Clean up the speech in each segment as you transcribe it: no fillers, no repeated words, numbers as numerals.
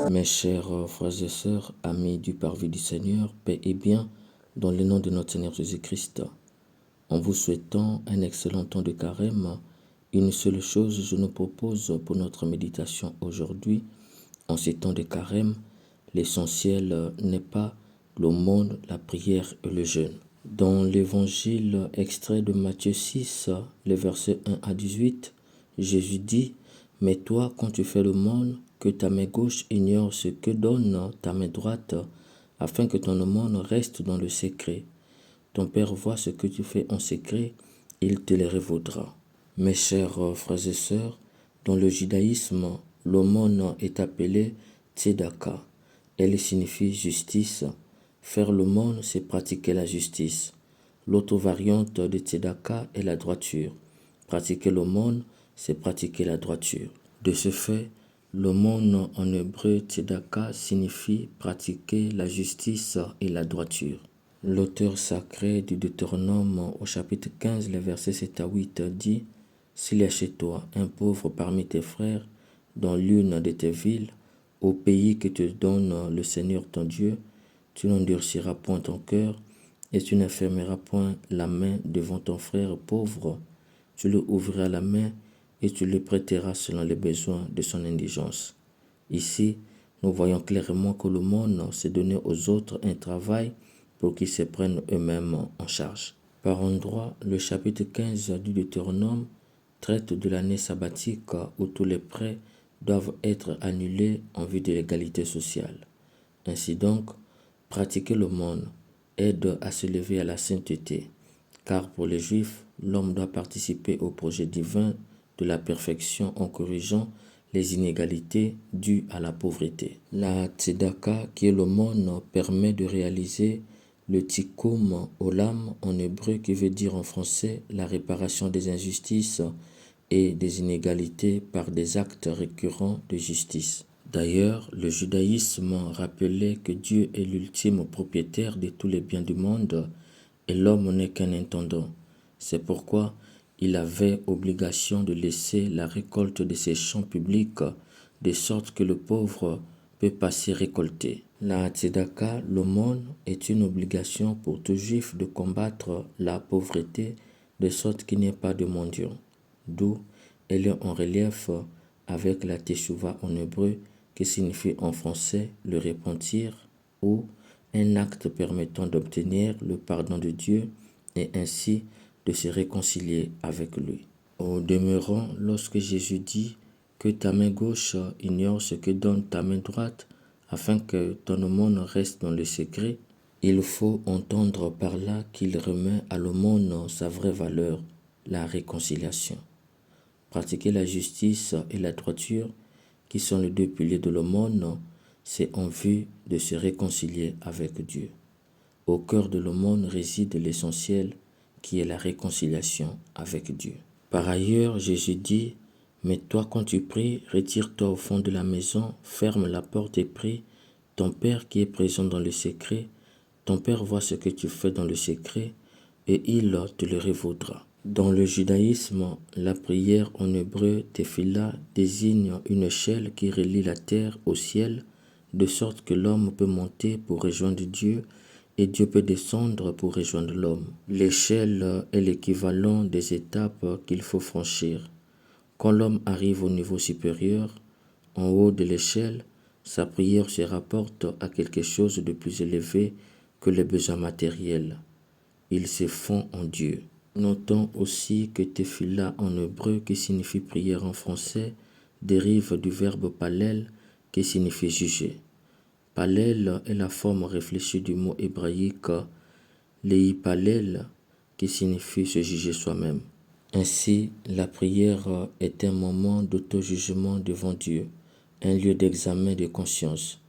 Mes chers frères et sœurs, amis du parvis du Seigneur, paix et bien, dans le nom de notre Seigneur Jésus-Christ, en vous souhaitant un excellent temps de carême, une seule chose je nous propose pour notre méditation aujourd'hui. En ces temps de carême, l'essentiel n'est pas l'aumône, la prière et le jeûne. Dans l'évangile extrait de Matthieu 6, les versets 1 à 18, Jésus dit: « Mais toi, quand tu fais l'aumône, que ta main gauche ignore ce que donne ta main droite, afin que ton aumône reste dans le secret. Ton Père voit ce que tu fais en secret, il te le révaudra. » Mes chers frères et sœurs, dans le judaïsme, l'aumône est appelée tzedaka. Elle signifie justice. Faire l'aumône, c'est pratiquer la justice. L'autre variante de tzedaka est la droiture. Pratiquer l'aumône, c'est pratiquer la droiture. De ce fait, l'aumône en hébreu tzedaka signifie pratiquer la justice et la droiture. L'auteur sacré du Deutéronome au chapitre 15, les versets 7 à 8 dit: « S'il y a chez toi un pauvre parmi tes frères, dans l'une de tes villes, au pays que te donne le Seigneur ton Dieu, tu n'endurciras point ton cœur, et tu ne fermeras point la main devant ton frère pauvre. Tu lui ouvriras la main, et tu lui prêteras selon les besoins de son indigence. » Ici, nous voyons clairement que l'aumône, c'est donner aux autres un travail pour qu'ils se prennent eux-mêmes en charge. Par endroits, le chapitre 15 du Deutéronome traite de l'année sabbatique où tous les prêts doivent être annulés en vue de l'égalité sociale. Ainsi donc, pratiquer l'aumône aide à se lever à la sainteté, car pour les Juifs, l'homme doit participer au projet divin de la perfection en corrigeant les inégalités dues à la pauvreté. La tzedaka, qui est l'aumône, permet de réaliser le tikkun olam en hébreu, qui veut dire en français la réparation des injustices et des inégalités par des actes récurrents de justice. D'ailleurs, le judaïsme rappelait que Dieu est l'ultime propriétaire de tous les biens du monde et l'homme n'est qu'un intendant. C'est pourquoi il avait obligation de laisser la récolte de ses champs publics de sorte que le pauvre peut passer récolter. La tzedaka, l'aumône, est une obligation pour tout juif de combattre la pauvreté de sorte qu'il n'y ait pas de mendiants. D'où elle est en relief avec la teshuva en hébreu, qui signifie en français le repentir, ou un acte permettant d'obtenir le pardon de Dieu et ainsi de se réconcilier avec lui. Au demeurant, lorsque Jésus dit que ta main gauche ignore ce que donne ta main droite, afin que ton aumône reste dans le secret, il faut entendre par là qu'il remet à l'aumône sa vraie valeur, la réconciliation. Pratiquer la justice et la droiture, qui sont les deux piliers de l'aumône, c'est en vue de se réconcilier avec Dieu. Au cœur de l'aumône réside l'essentiel, qui est la réconciliation avec Dieu. Par ailleurs, Jésus dit: « Mais toi, quand tu pries, retire-toi au fond de la maison, ferme la porte et prie. Ton Père qui est présent dans le secret, ton Père voit ce que tu fais dans le secret, et il te le révaudra. » Dans le judaïsme, la prière en hébreu tefila désigne une échelle qui relie la terre au ciel, de sorte que l'homme peut monter pour rejoindre Dieu et Dieu peut descendre pour rejoindre l'homme. L'échelle est l'équivalent des étapes qu'il faut franchir. Quand l'homme arrive au niveau supérieur, en haut de l'échelle, sa prière se rapporte à quelque chose de plus élevé que les besoins matériels. Il se fond en Dieu. Notons aussi que tefila en hébreu, qui signifie prière en français, dérive du verbe palel, qui signifie juger. Palel est la forme réfléchie du mot hébraïque leipalel, qui signifie se juger soi-même. Ainsi, la prière est un moment d'auto-jugement devant Dieu, un lieu d'examen de conscience.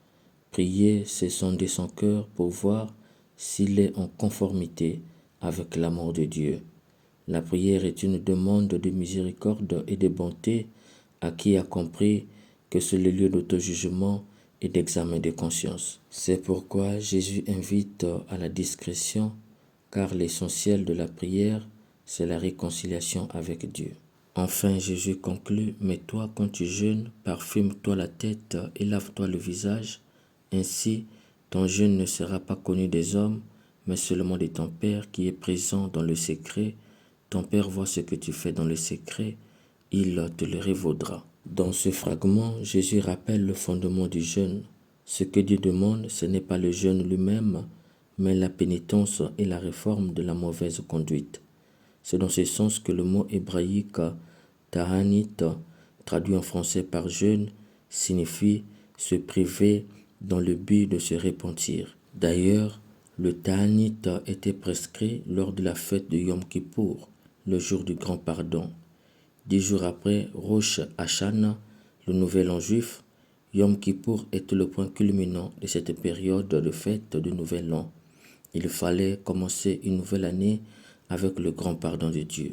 Prier, c'est sonder son cœur pour voir s'il est en conformité avec l'amour de Dieu. La prière est une demande de miséricorde et de bonté à qui a compris que c'est le lieu d'auto-jugement et d'examen de conscience. C'est pourquoi Jésus invite à la discrétion, car l'essentiel de la prière, c'est la réconciliation avec Dieu. Enfin, Jésus conclut, « Mais toi, quand tu jeûnes, parfume-toi la tête et lave-toi le visage. Ainsi, ton jeûne ne sera pas connu des hommes, mais seulement de ton Père qui est présent dans le secret. Ton Père voit ce que tu fais dans le secret, il te le révaudra. » Dans ce fragment, Jésus rappelle le fondement du jeûne. Ce que Dieu demande, ce n'est pas le jeûne lui-même, mais la pénitence et la réforme de la mauvaise conduite. C'est dans ce sens que le mot hébraïque ta'anit, traduit en français par jeûne, signifie se priver dans le but de se repentir. D'ailleurs, le ta'anit était prescrit lors de la fête de Yom Kippour, le jour du grand pardon. 10 jours après Rosh Hashanah, le nouvel an juif, Yom Kippour était le point culminant de cette période de fête du nouvel an. Il fallait commencer une nouvelle année avec le grand pardon de Dieu.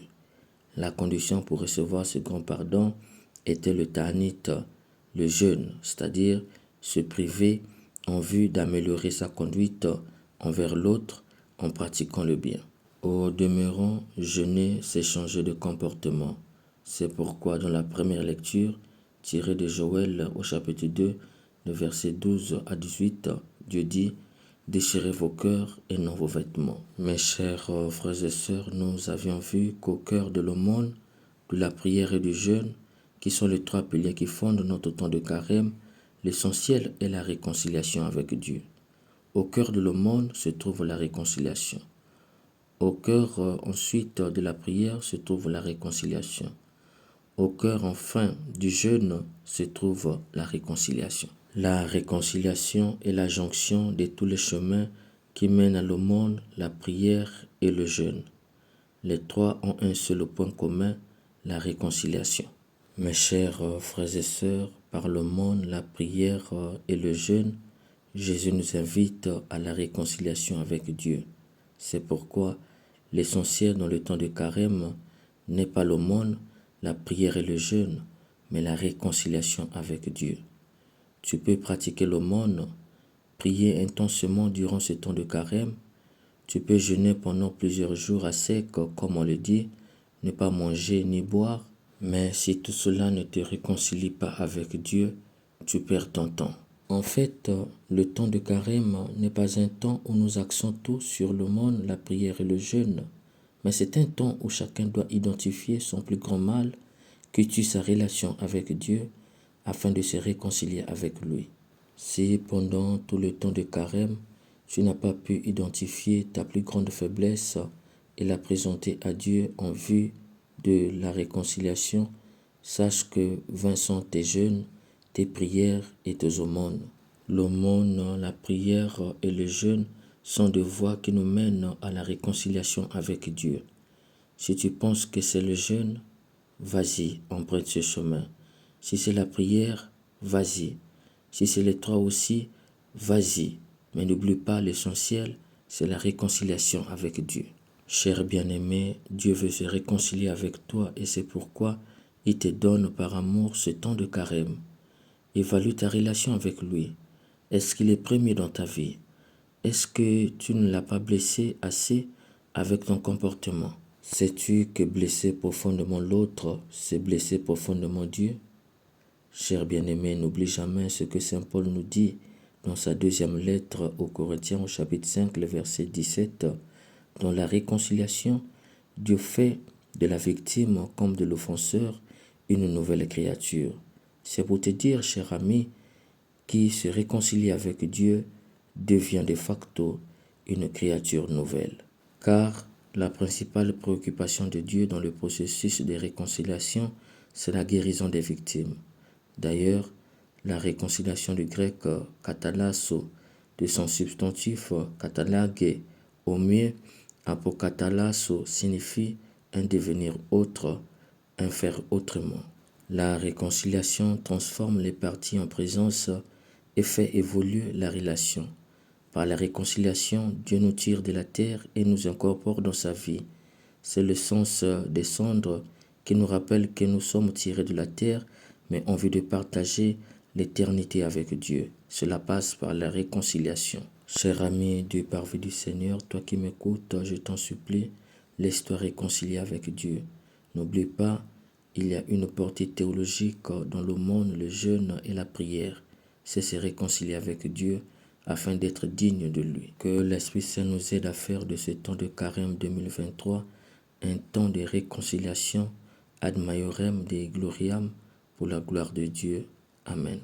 La condition pour recevoir ce grand pardon était le ta'anit, le jeûne, c'est-à-dire se priver en vue d'améliorer sa conduite envers l'autre en pratiquant le bien. Au demeurant, jeûner, c'est changer de comportement. C'est pourquoi dans la première lecture, tirée de Joël au chapitre 2, le verset 12 à 18, Dieu dit « Déchirez vos cœurs et non vos vêtements ». Mes chers frères et sœurs, nous avions vu qu'au cœur de l'aumône, de la prière et du jeûne, qui sont les trois piliers qui fondent notre temps de carême, l'essentiel est la réconciliation avec Dieu. Au cœur de l'aumône se trouve la réconciliation. Au cœur ensuite de la prière se trouve la réconciliation. Au cœur enfin du jeûne se trouve la réconciliation. La réconciliation est la jonction de tous les chemins qui mènent à l'aumône, la prière et le jeûne. Les trois ont un seul point commun, la réconciliation. Mes chers frères et sœurs, par l'aumône, la prière et le jeûne, Jésus nous invite à la réconciliation avec Dieu. C'est pourquoi l'essentiel dans le temps de carême n'est pas l'aumône, la prière et le jeûne, mais la réconciliation avec Dieu. Tu peux pratiquer l'aumône, prier intensément durant ce temps de carême. Tu peux jeûner pendant plusieurs jours à sec, comme on le dit, ne pas manger ni boire. Mais si tout cela ne te réconcilie pas avec Dieu, tu perds ton temps. En fait, le temps de carême n'est pas un temps où nous axons tous sur l'aumône, la prière et le jeûne, mais c'est un temps où chacun doit identifier son plus grand mal, cultiver sa relation avec Dieu afin de se réconcilier avec lui. Si pendant tout le temps de carême, tu n'as pas pu identifier ta plus grande faiblesse et la présenter à Dieu en vue de la réconciliation, sache que vains sont tes jeûnes, tes prières et tes aumônes. L'aumône, la prière et le jeûne sont des voies qui nous mènent à la réconciliation avec Dieu. Si tu penses que c'est le jeûne, vas-y, emprunte ce chemin. Si c'est la prière, vas-y. Si c'est les trois aussi, vas-y. Mais n'oublie pas l'essentiel, c'est la réconciliation avec Dieu. Cher bien-aimé, Dieu veut se réconcilier avec toi et c'est pourquoi il te donne par amour ce temps de carême. Évalue ta relation avec lui. Est-ce qu'il est premier dans ta vie? Est-ce que tu ne l'as pas blessé assez avec ton comportement? Sais-tu que blesser profondément l'autre, c'est blesser profondément Dieu? Cher bien-aimé, n'oublie jamais ce que Saint Paul nous dit dans sa deuxième lettre aux Corinthiens au chapitre 5, le verset 17. Dans la réconciliation, Dieu fait de la victime comme de l'offenseur une nouvelle créature. C'est pour te dire, cher ami, qui se réconcilie avec Dieu devient de facto une créature nouvelle. Car la principale préoccupation de Dieu dans le processus de réconciliation, c'est la guérison des victimes. D'ailleurs, la réconciliation du grec katalasso, de son substantif katalage, au mieux, apokatalasso signifie un devenir autre, un faire autrement. La réconciliation transforme les parties en présence et fait évoluer la relation. Par la réconciliation, Dieu nous tire de la terre et nous incorpore dans sa vie. C'est le sens des cendres qui nous rappelle que nous sommes tirés de la terre, mais en vue de partager l'éternité avec Dieu. Cela passe par la réconciliation. Cher ami du parvis du Seigneur, toi qui m'écoutes, je t'en supplie, laisse-toi réconcilier avec Dieu. N'oublie pas il y a une portée théologique dans l'aumône, le jeûne et la prière. C'est se réconcilier avec Dieu afin d'être digne de lui. Que l'Esprit Saint nous aide à faire de ce temps de Carême 2023 un temps de réconciliation ad maiorem Dei gloriam pour la gloire de Dieu. Amen.